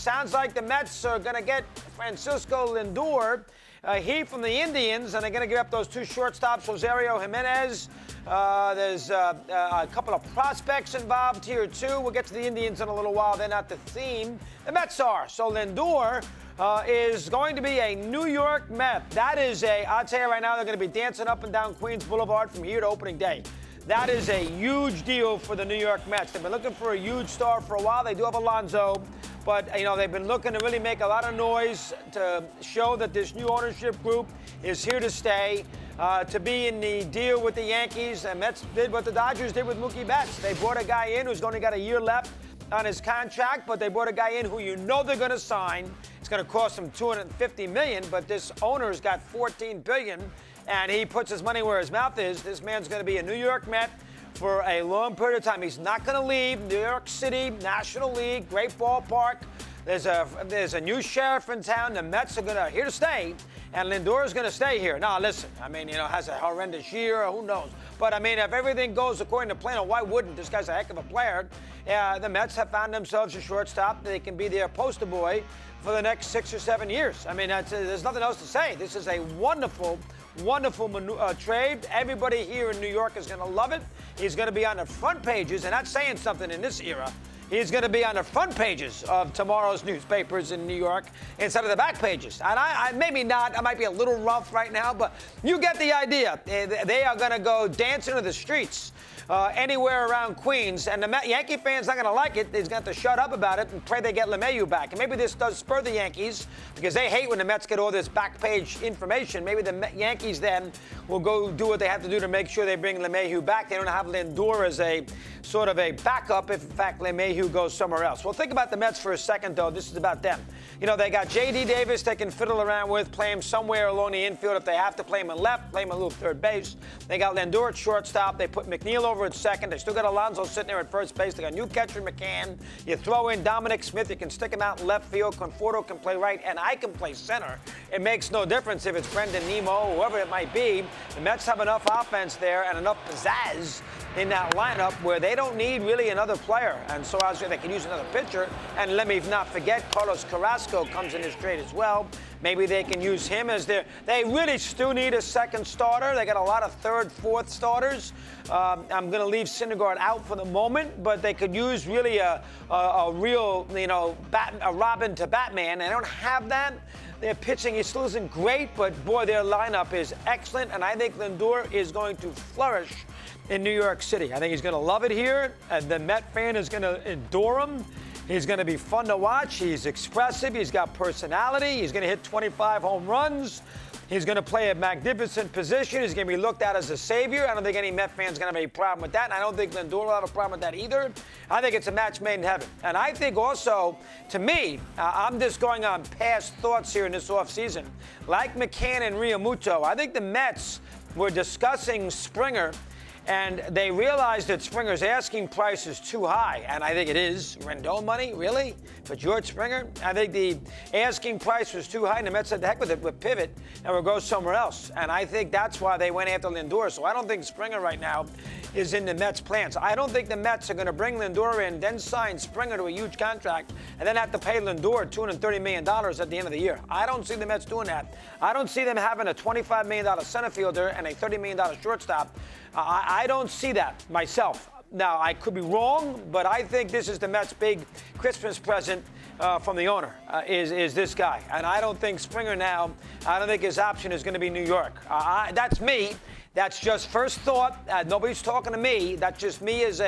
sounds like the Mets are going to get Francisco Lindor. He from the Indians, and they're going to give up those two shortstops, Rosario Jimenez. There's a couple of prospects involved here, too. We'll get to the Indians in a little while. They're not the theme. The Mets are. So Lindor is going to be a New York Met. That is I'll tell you right now, they're going to be dancing up and down Queens Boulevard from here to opening day. That is a huge deal for the New York Mets. They've been looking for a huge star for a while. They do have Alonso, but, you know, they've been looking to really make a lot of noise to show that this new ownership group is here to stay. To be in the deal with the Yankees, the Mets did what the Dodgers did with Mookie Betts. They brought a guy in who's only got a year left on his contract, but they brought a guy in who you know they're going to sign. It's going to cost them $250 million, but this owner's got $14 billion. And he puts his money where his mouth is. This man's going to be a New York Met for a long period of time. He's not going to leave. New York City, National League, great ballpark. There's a new sheriff in town. The Mets are here to stay, and Lindor is going to stay here. Now, listen, I mean, you know, has a horrendous year. Who knows? But, I mean, if everything goes according to plan, why wouldn't? This guy's a heck of a player. The Mets have found themselves a shortstop. They can be their poster boy for the next 6 or 7 years. I mean, there's nothing else to say. This is a wonderful trade. Everybody here in New York is going to love it. He's going to be on the front pages, and that's saying something in this era. He's going to be on the front pages of tomorrow's newspapers in New York instead of the back pages. And I maybe not. I might be a little rough right now, but you get the idea. They are going to go dancing to the streets anywhere around Queens, and the Yankee fans not going to like it. He's going to have to shut up about it and pray they get LeMahieu back. And maybe this does spur the Yankees because they hate when the Mets get all this back page information. Maybe the Yankees then will go do what they have to do to make sure they bring LeMahieu back. They don't have Lindor as a sort of a backup if, in fact, LeMahieu goes somewhere else. Well, think about the Mets for a second, though. This is about them. You know, they got J.D. Davis they can fiddle around with, play him somewhere along the infield. If they have to play him in left, play him a little third base. They got Lindor at shortstop. They put McNeil over at second. They still got Alonso sitting there at first base. They got new catcher McCann. You throw in Dominic Smith. You can stick him out in left field. Conforto can play right, and I can play center. It makes no difference if it's Brendan Nemo, whoever it might be. The Mets have enough offense there and enough pizzazz in that lineup where they don't need really another player. And so obviously they can use another pitcher. And let me not forget, Carlos Carrasco comes in this trade as well. Maybe they can use him as their... They really still need a second starter. They got a lot of third, fourth starters. I'm going to leave Syndergaard out for the moment, but they could use really a real, you know, a Robin to Batman. They don't have that. Their pitching is still isn't great, but boy, their lineup is excellent. And I think Lindor is going to flourish in New York City. I think he's going to love it here. The Met fan is going to adore him. He's going to be fun to watch. He's expressive. He's got personality. He's going to hit 25 home runs. He's going to play a magnificent position. He's going to be looked at as a savior. I don't think any Met fan's going to have a problem with that, and I don't think Lindor will have a problem with that either. I think it's a match made in heaven. And I think also, to me, I'm just going on past thoughts here in this offseason. Like McCann and Realmuto, I think the Mets were discussing Springer, and they realized that Springer's asking price is too high, and I think it is. Rendon money, really? For George Springer? I think the asking price was too high, and the Mets said, the heck with it, we'll pivot, and we'll go somewhere else. And I think that's why they went after Lindor. So I don't think Springer right now is in the Mets' plans. I don't think the Mets are going to bring Lindor in, then sign Springer to a huge contract, and then have to pay Lindor $230 million at the end of the year. I don't see the Mets doing that. I don't see them having a $25 million center fielder and a $30 million shortstop. I don't see that myself. Now, I could be wrong, but I think this is the Mets' big Christmas present from the owner, is this guy. And I don't think Springer now, I don't think his option is going to be New York. That's me. That's just first thought. Nobody's talking to me. That's just me as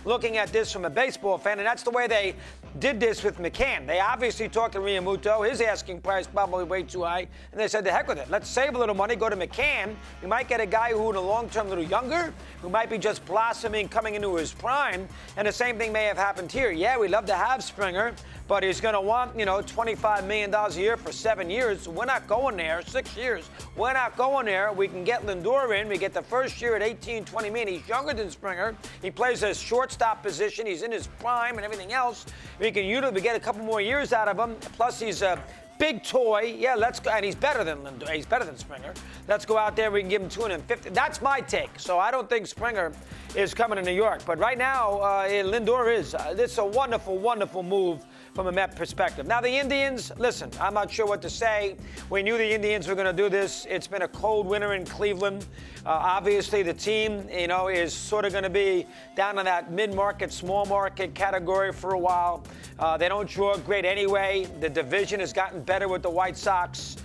looking at this from a baseball fan. And that's the way they did this with McCann. They obviously talked to Realmuto. His asking price probably way too high. And they said, the heck with it. Let's save a little money, go to McCann. We might get a guy who in the long term a little younger, who might be just blossoming, coming into his prime. And the same thing may have happened here. Yeah, we'd love to have Springer, but he's going to want, $25 million a year for 7 years. We're not going there. 6 years. We're not going there. We can get Lindor in. We get the first year at 18, 20 million. He's younger than Springer. He plays a shortstop position. He's in his prime and everything else. We can usually get a couple more years out of him. Plus, he's a big toy. Yeah, let's go. And he's better than Lindor. He's better than Springer. Let's go out there. We can give him 250. That's my take. So I don't think Springer is coming to New York. But right now, Lindor is. It's a wonderful, wonderful move from a Met perspective. Now, the Indians, listen, I'm not sure what to say. We knew the Indians were going to do this. It's been a cold winter in Cleveland. Obviously, the team, is sort of going to be down in that mid-market, small-market category for a while. They don't draw great anyway. The division has gotten better with the White Sox.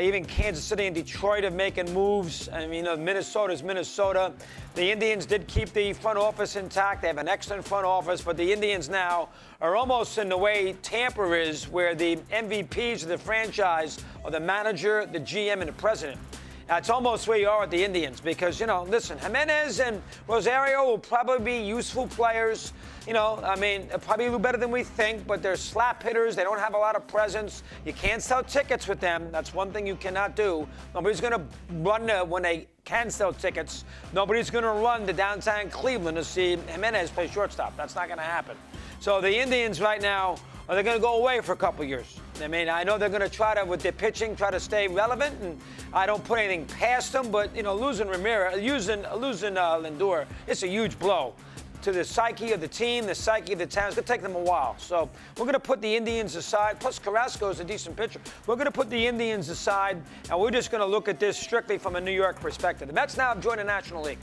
Even Kansas City and Detroit are making moves. I mean, Minnesota's Minnesota. The Indians did keep the front office intact. They have an excellent front office, but the Indians now are almost in the way Tampa is, where the MVPs of the franchise are the manager, the GM, and the president. That's almost where you are at the Indians because, listen, Jimenez and Rosario will probably be useful players. Probably a little better than we think, but they're slap hitters. They don't have a lot of presence. You can't sell tickets with them. That's one thing you cannot do. Nobody's going to run when they can sell tickets. Nobody's going to run to downtown Cleveland to see Jimenez play shortstop. That's not going to happen. So the Indians right now, they're going to go away for a couple years. I mean, I know they're going to try to, with their pitching, try to stay relevant, and I don't put anything past them, but, losing Lindor, it's a huge blow to the psyche of the team, the psyche of the town. It's going to take them a while. So we're going to put the Indians aside. Plus, Carrasco is a decent pitcher. We're going to put the Indians aside, and we're just going to look at this strictly from a New York perspective. The Mets now have joined the National League.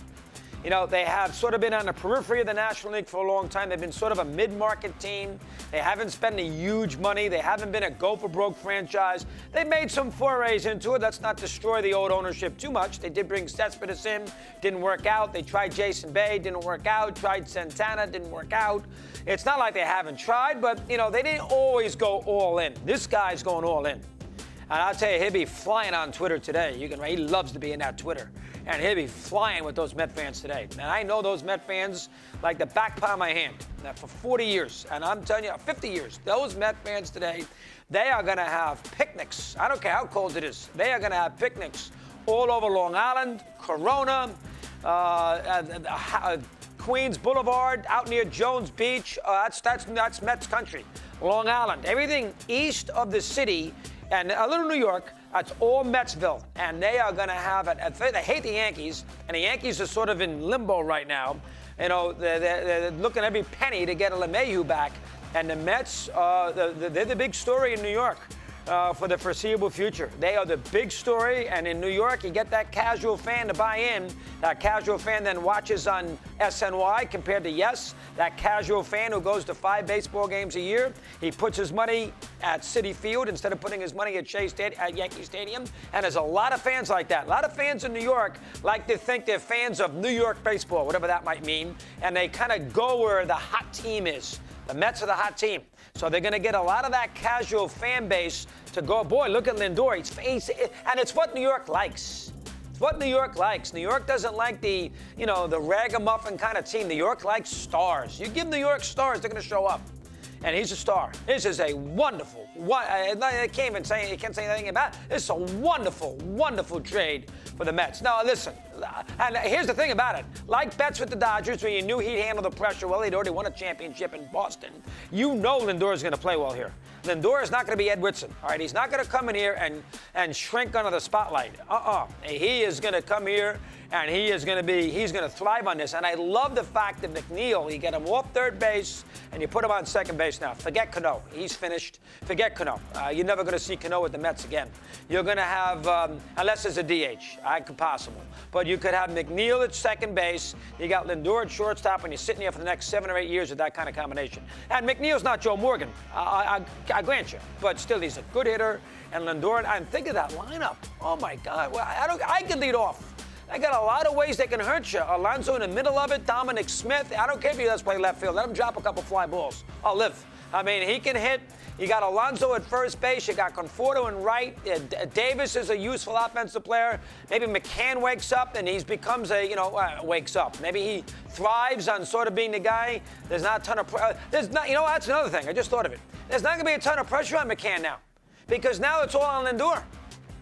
They have sort of been on the periphery of the National League for a long time. They've been sort of a mid-market team. They haven't spent any huge money. They haven't been a go-for-broke franchise. They made some forays into it. Let's not destroy the old ownership too much. They did bring Cespedes in. Didn't work out. They tried Jason Bay. Didn't work out. Tried Santana. Didn't work out. It's not like they haven't tried, but, they didn't always go all in. This guy's going all in. And I'll tell you, he'll be flying on Twitter today. He loves to be in that Twitter. And he'll be flying with those Met fans today. And I know those Met fans like the back palm of my hand. Now, for 40 years, and I'm telling you, 50 years, those Met fans today, they are going to have picnics. I don't care how cold it is. They are going to have picnics all over Long Island, Corona, Queens Boulevard, out near Jones Beach. That's Mets country. Long Island. Everything east of the city and a little New York, that's all Metsville. And they are going to have it. They hate the Yankees, and the Yankees are sort of in limbo right now. They're looking every penny to get a LeMahieu back. And the Mets, they're the big story in New York for the foreseeable future. They are the big story, and in New York, you get that casual fan to buy in. That casual fan then watches on SNY compared to Yes. That casual fan who goes to 5 baseball games a year. He puts his money at Citi Field instead of putting his money at Yankee Stadium. And there's a lot of fans like that. A lot of fans in New York like to think they're fans of New York baseball, whatever that might mean. And they kind of go where the hot team is. The Mets are the hot team. So they're going to get a lot of that casual fan base to go, boy, look at Lindor. And it's what New York likes. It's what New York likes. New York doesn't like the ragamuffin kind of team. New York likes stars. You give New York stars, they're going to show up. And he's a star. This is a wonderful, I can't say anything about it. This is a wonderful, wonderful trade for the Mets. Now, listen, and here's the thing about it. Like Betts with the Dodgers, when you knew he'd handle the pressure well, he'd already won a championship in Boston. You know Lindor is going to play well here. Lindor is not going to be Ed Whitson, all right? He's not going to come in here and shrink under the spotlight. He is going to come here, and he's going to thrive on this. And I love the fact that McNeil, you get him off third base, and you put him on second base now. Forget Cano. He's finished. Forget Cano. You're never going to see Cano with the Mets again. You're going to have, unless it's a DH, possible. But you could have McNeil at second base. You got Lindor at shortstop, and you're sitting here for the next 7 or 8 years with that kind of combination. And McNeil's not Joe Morgan. I grant you. But still, he's a good hitter. And Lindor, and think of that lineup. Oh, my God. Well, I can lead off. I got a lot of ways they can hurt you. Alonso in the middle of it, Dominic Smith. I don't care if he does play left field. Let him drop a couple fly balls. I'll live. I mean, he can hit. You got Alonso at first base. You got Conforto in right. Davis is a useful offensive player. Maybe McCann wakes up and he becomes wakes up. Maybe he thrives on sort of being the guy. There's not a ton of that's another thing. I just thought of it. There's not going to be a ton of pressure on McCann now because now it's all on Lindor.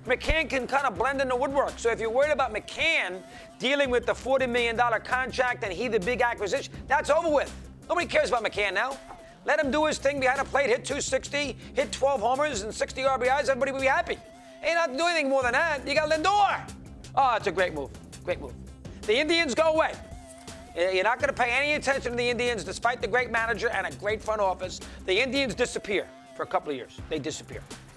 McCann can kind of blend in the woodwork. So if you're worried about McCann dealing with the $40 million contract and he the big acquisition, that's over with. Nobody cares about McCann now. Let him do his thing behind the plate, hit 260, hit 12 homers and 60 RBIs. Everybody will be happy. Ain't not doing anything more than that. You got Lindor. Oh, it's a great move. Great move. The Indians go away. You're not going to pay any attention to the Indians, despite the great manager and a great front office. The Indians disappear for a couple of years. They disappear.